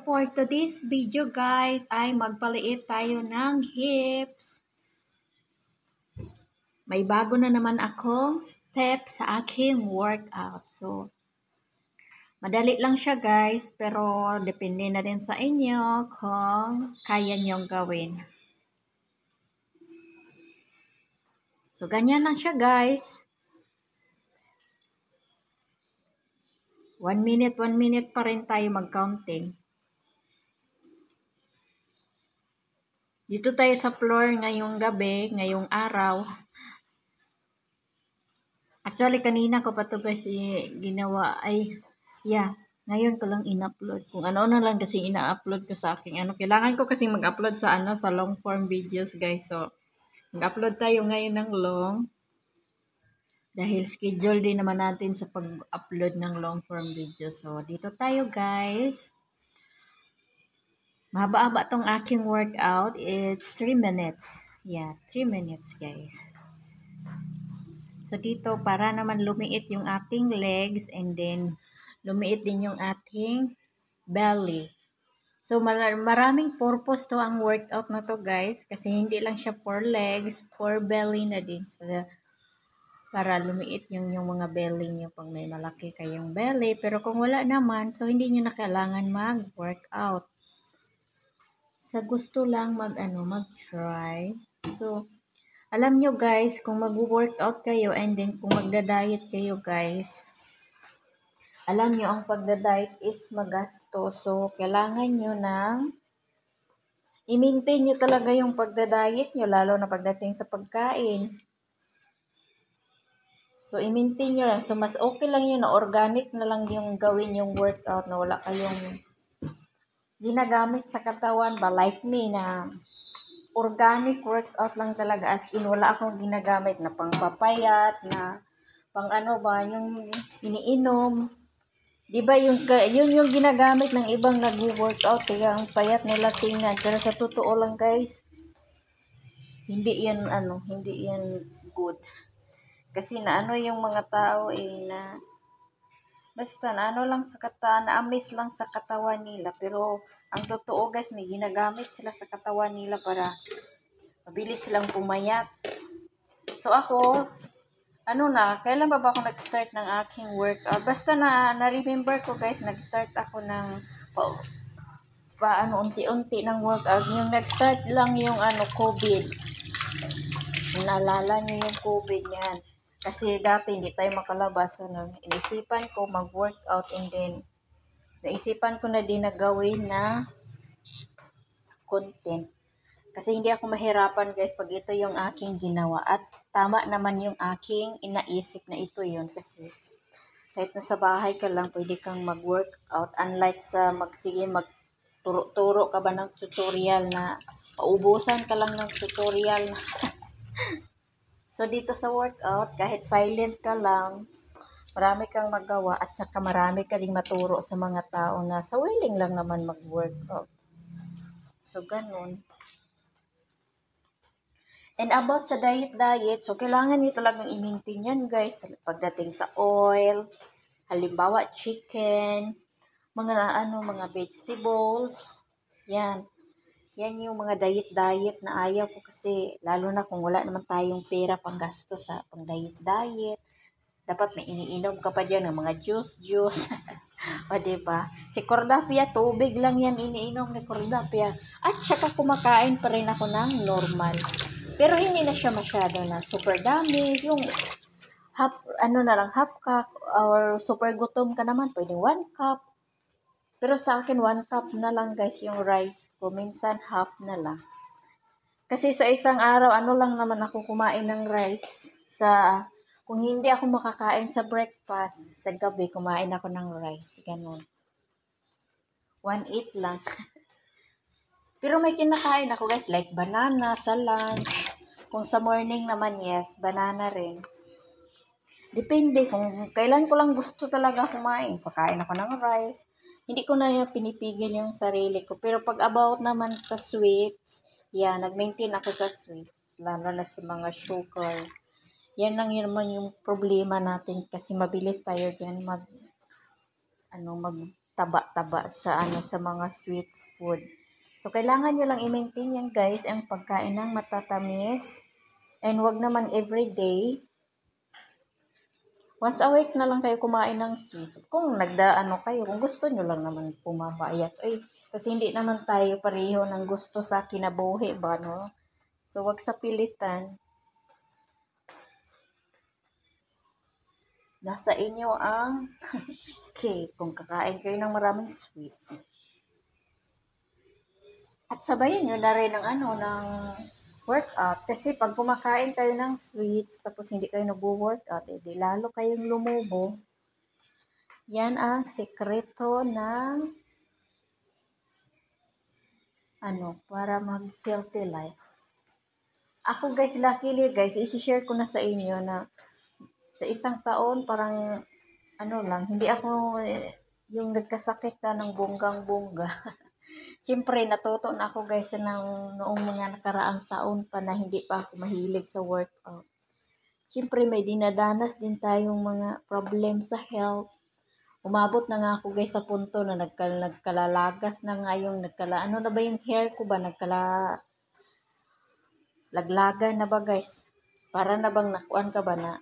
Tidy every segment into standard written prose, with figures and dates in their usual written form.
for today's video guys ay magpaliit tayo ng hips. May bago na naman akong step sa aking workout. So, madali lang siya guys, pero depende na din sa inyo kung kaya niyong gawin. So, ganyan lang siya guys. 1 minute pa rin tayo mag-counting. Dito tayo sa floor ngayong gabi, ngayong araw. Actually, kanina ko pa ito kasi ginawa ngayon ko lang in-upload. Kung ano na lang kasi ina-upload ko sa aking kailangan ko kasi mag-upload sa sa long form videos guys. So, mag-upload tayo ngayon ng long. Dahil schedule din naman natin sa pag-upload ng long form videos. So, dito tayo guys. Mahaba-haba tong aking workout. It's 3 minutes. 3 minutes guys. So, dito, para naman lumiit yung ating legs and then lumiit din yung ating belly. So, maraming purpose to ang workout na to guys. Kasi hindi lang siya for legs, for belly na din. So, para lumiit yung mga belly niyo pag may malaki kayong belly. Pero kung wala naman, so hindi niyo na kailangan mag-workout. Sa gusto lang mag-try. So, alam nyo guys, kung mag-workout kayo and then kung magda-diet kayo guys, alam nyo ang pagda-diet is magasto. So, kailangan nyo i-maintain nyo talaga yung pagda-diet nyo, lalo na pagdating sa pagkain. So, i-maintain nyo lang. So, mas okay lang yun na organic na lang yung gawin yung workout na wala kayong ginagamit sa katawan ba. Like me na organic workout lang talaga, as in wala akong ginagamit na pangpapayat, na pang yung iniinom. Diba yun yung ginagamit ng ibang nag-workout, kaya ang payat nila tingnan. Pero sa totoo lang guys, hindi yan good. Kasi yung mga tao na basta lang sa katawan, na-amaze lang sa katawan nila. Pero ang totoo guys, may ginagamit sila sa katawan nila para mabilis silang pumayat. So ako, kailan ba ako nag-start ng aking workout? Basta na-remember ko guys, nag-start ako ng unti-unti ng workout. Yung nag-start lang yung COVID. Naalala niyo yung COVID yan. Kasi dati hindi tayo makalabas. Inisipan ko mag-workout and then naisipan ko na din na gawin na content. Kasi hindi ako mahirapan guys pag ito yung aking ginawa. At tama naman yung aking inaisip na ito yun. Kasi kahit nasa bahay ka lang, pwede kang mag-workout. Unlike sa magturo-turo ka ba ng tutorial na paubusan ka lang ng tutorial. So dito sa workout, kahit silent ka lang, marami kang magawa at saka marami ka ring maturo sa mga tao na sa willing lang naman mag-workout. So ganun. And about sa diet, so kailangan nyo talagang i-maintain yan guys. Pagdating sa oil, halimbawa chicken, mga vegetables, yan. Yan yung mga diet na ayaw ko kasi lalo na kung wala naman tayong pera pang gasto sa pang diet. Dapat may iniinom ka pa dyan ng mga juice. O diba? Si Cordapia, tubig lang yan iniinom ni Cordapia. At saka kumakain pa rin ako ng normal. Pero hindi na siya masyado na super dami. Yung half cup or super gutom ka naman, pwedeng 1 cup. Pero sa akin, 1 cup na lang guys yung rice ko. Minsan half na lang. Kasi sa isang araw, lang naman ako kumain ng rice. Kung hindi ako makakain sa breakfast, sa gabi, kumain ako ng rice. Ganun. 1/8 lang. Pero may kinakain ako guys, like banana sa lunch. Kung sa morning naman, yes, banana rin. Depende kung kailan ko lang gusto talaga kumain. Pagkain ako ng rice. Hindi ko na yung pinipigil yung sarili ko. Pero pag about naman sa sweets, nag-maintain ako sa sweets. Lalo na sa mga sugar. Yan lang yun naman yung problema natin kasi mabilis tayo dyan taba-taba sa sa mga sweets food. So kailangan nyo lang i-maintain yan guys, ang pagkain ng matatamis. And wag naman everyday. Once a week na lang kayo kumain ng sweets. Kung kayo, kung gusto nyo lang naman pumabayat. Kasi hindi naman tayo pareho ng gusto sa kinabuhi ba, no? So, wag sa pilitan. Nasa inyo ang cake kung kakain kayo ng maraming sweets. At sabayin nyo na rin ng workout. Kasi pag kumakain kayo ng sweets, tapos hindi kayo nag-workout, edi lalo kayong lumubo. Yan ang sekreto ng para mag-healthy life. Ako guys, luckily guys, isi-share ko na sa inyo na sa isang taon, parang hindi ako yung nagkasakit na ng bonggang-bongga. Siyempre, natuto na ako guys noong mga nakaraang taon pa na hindi pa ako mahilig sa workout. Siyempre, may dinadanas din tayong mga problem sa health. Umabot na nga ako guys sa punto na nagkalalagas na nga yung na ba yung hair ko ba? Laglagan na ba guys? Para na bang nakuan ka ba na?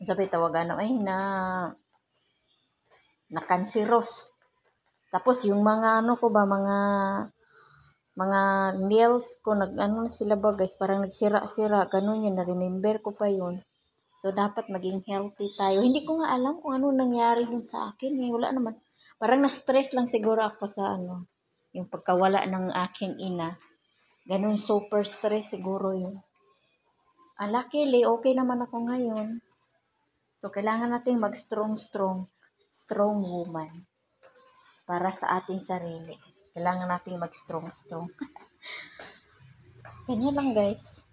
Sabi tawagan na cancerous. Tapos yung mga mga nails ko sila ba guys, parang nagsira-sira, ganun yun, na-remember ko pa yun. So dapat maging healthy tayo. Hindi ko nga alam kung ano nangyari dun sa akin, wala naman. Parang na-stress lang siguro ako sa yung pagkawala ng aking ina. Ganun, super stress siguro yun. Luckily, okay naman ako ngayon. So kailangan nating strong woman. Para sa ating sarili. Kailangan nating mag-strong. Ganyan lang guys.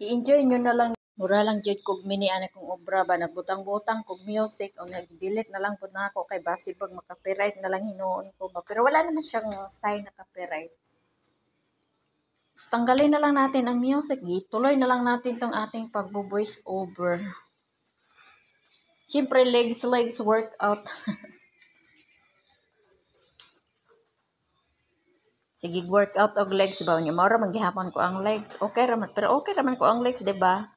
I-enjoy nyo na lang. Mura lang jud kog mini anak kong obra ba. Nagbutang-butang kog music. O nag-delete na lang po na ako. Kay basibag maka-copyright na lang hinuon ko ba. Pero wala naman siyang sign na copyright. So, tanggalin na lang natin ang music. Tuloy na lang natin tong ating pagbo-voice over. Siyempre, legs workout. Sige, workout og legs ba niya. Maura maghihapon ko ang legs. Okay raman, pero okay raman ko ang legs, 'di ba?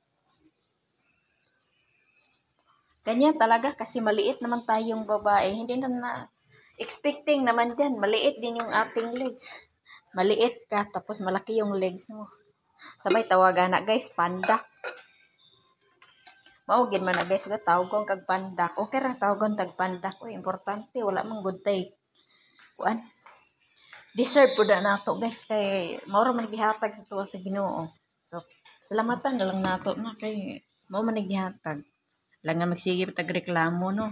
Ganyan talaga kasi maliit naman tayong babae. Hindi na expecting naman diyan. Maliit din yung ating legs. Maliit ka tapos malaki yung legs mo. Sabay tawagan na guys, panda. Maugin man na guys, tawgon kag pandak. Okay ra tawgon tag pandak. Importante wala man good tay. Kuan. Deserve po na nato guys kay mauro man gihatag sa tuwa sa Ginoo. So, salamatan na lang nato na kay mao man gihatag. Lang nga magsige tag reklamo no.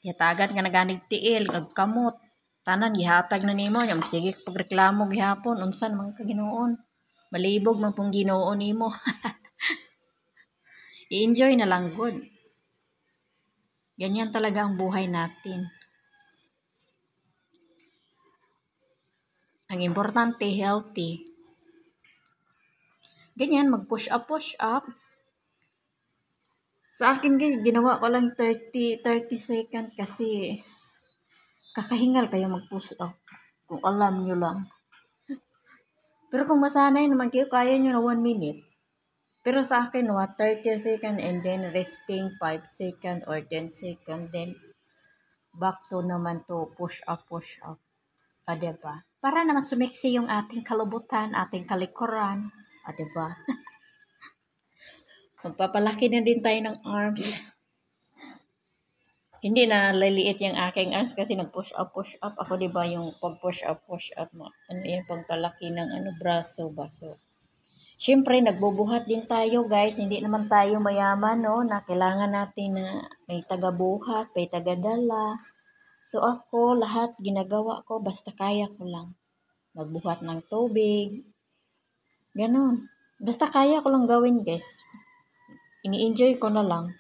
Hatagan ka na ganig tiil kag kamot. Tanan gihatag na nimo nya magsige pag reklamo gihapon unsan man ka Ginoon. Malibog man pong Ginoo nimo. I-enjoy na lang good. Ganyan talaga ang buhay natin. Ang importante, healthy. Ganyan, mag-push up. Sa akin, ginawa ko lang 30 second kasi kakahingal kayo mag-push up. Kung alam nyo lang. Pero kung masanay naman kayo, kaya nyo na 1 minute. Pero sa akin, 30 second and then resting 5 second or 10 second. Then, back to naman to push up. Diba? Para naman sumiksi yung ating kalubutan, ating kalikuran. Diba? Magpapalaki na din tayo ng arms. Hindi na liliit yung aking arms kasi nag-push up. Ako diba yung pag-push up. Ano yung pagpalaki ng braso ba? So, syempre, nagbubuhat din tayo, guys. Hindi naman tayo mayaman, no? Na kailangan natin na may taga-buhat, may taga-dala. So, ako, lahat ginagawa ko, basta kaya ko lang. Magbuhat ng tubig. Ganon. Basta kaya ko lang gawin, guys. Ini-enjoy ko na lang.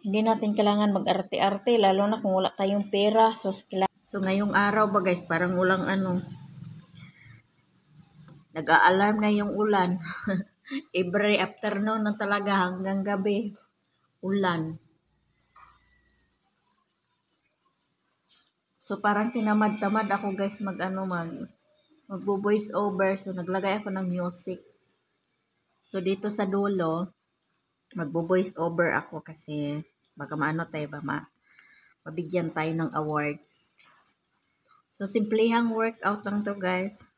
Hindi natin kailangan mag-arte-arte, lalo na kung wala tayong pera. So, ngayong araw ba, guys, parang walang nag-a-alarm na yung ulan. Every afternoon na talaga hanggang gabi. Ulan. So parang tinamad-tamad ako guys magbo-voice over. So naglagay ako ng music. So dito sa dulo, magbo-voice over ako kasi baka maano tayo ba mabigyan tayo ng award. So simplehang workout lang to guys.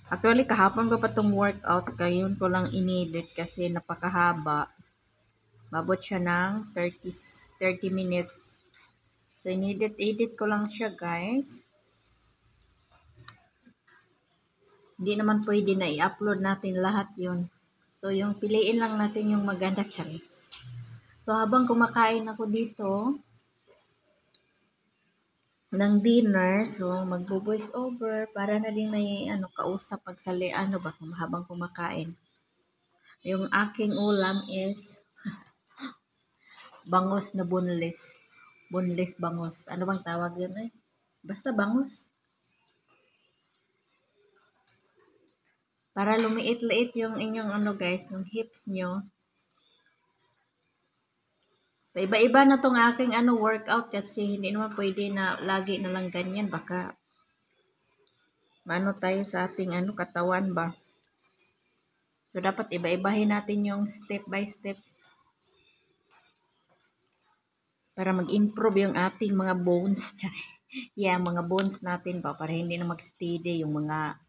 Actually kahapon ko pa tong workout, kayon ko lang inedit kasi napakahaba. Mabot siya ng 30 minutes. So inedit ko lang siya guys. Hindi naman pwede na i-upload natin lahat yun. So yung piliin lang natin yung maganda siya. So habang kumakain ako dito ng dinner, so magbo-voice over para na din may kausap ba habang kumakain. Yung aking ulam is bangus na boneless. Boneless bangus. Ano bang tawag yun eh? Basta bangus. Para lumiit-liit yung inyong guys, yung hips nyo. Iba-iba na tong aking workout kasi hindi naman pwede na lagi na lang ganyan. Baka tayo sa ating katawan ba. So dapat iba-ibahin natin yung step by step para mag-improve yung ating mga bones. Yeah, mga bones natin ba para hindi na mag-steady yung mga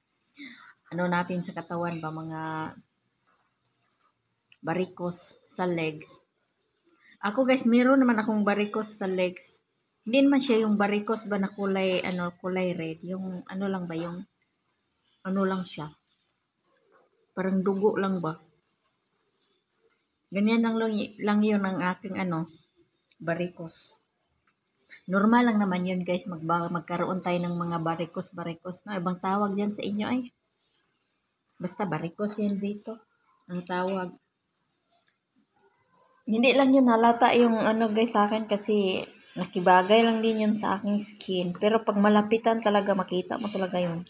natin sa katawan ba, mga varicose sa legs. Ako guys, meron naman akong varicose sa legs. Hindi naman siya yung varicose ba na kulay red, yung lang ba yung lang siya. Parang dugo lang ba. Ganyan lang yun ang aking varicose. Normal lang naman yun guys, magkaroon tayo ng mga varicose. No? Ibang tawag dyan sa inyo ay. Basta varicose yan dito. Ang tawag. Hindi lang yun halata yung guys sa akin kasi nakibagay lang din yun sa aking skin. Pero pag malapitan talaga, makita mo talaga yung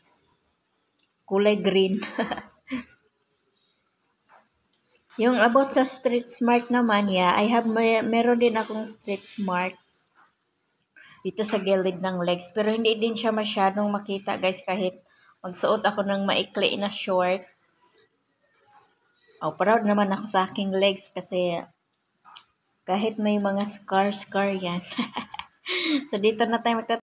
kulay green. Yung about sa street smart naman, yeah, meron din akong street smart dito sa gilid ng legs. Pero hindi din siya masyadong makita guys kahit magsuot ako ng maikli na short. Oh, proud naman ako sa aking legs kasi kahit may mga scar yan. So dito na tayo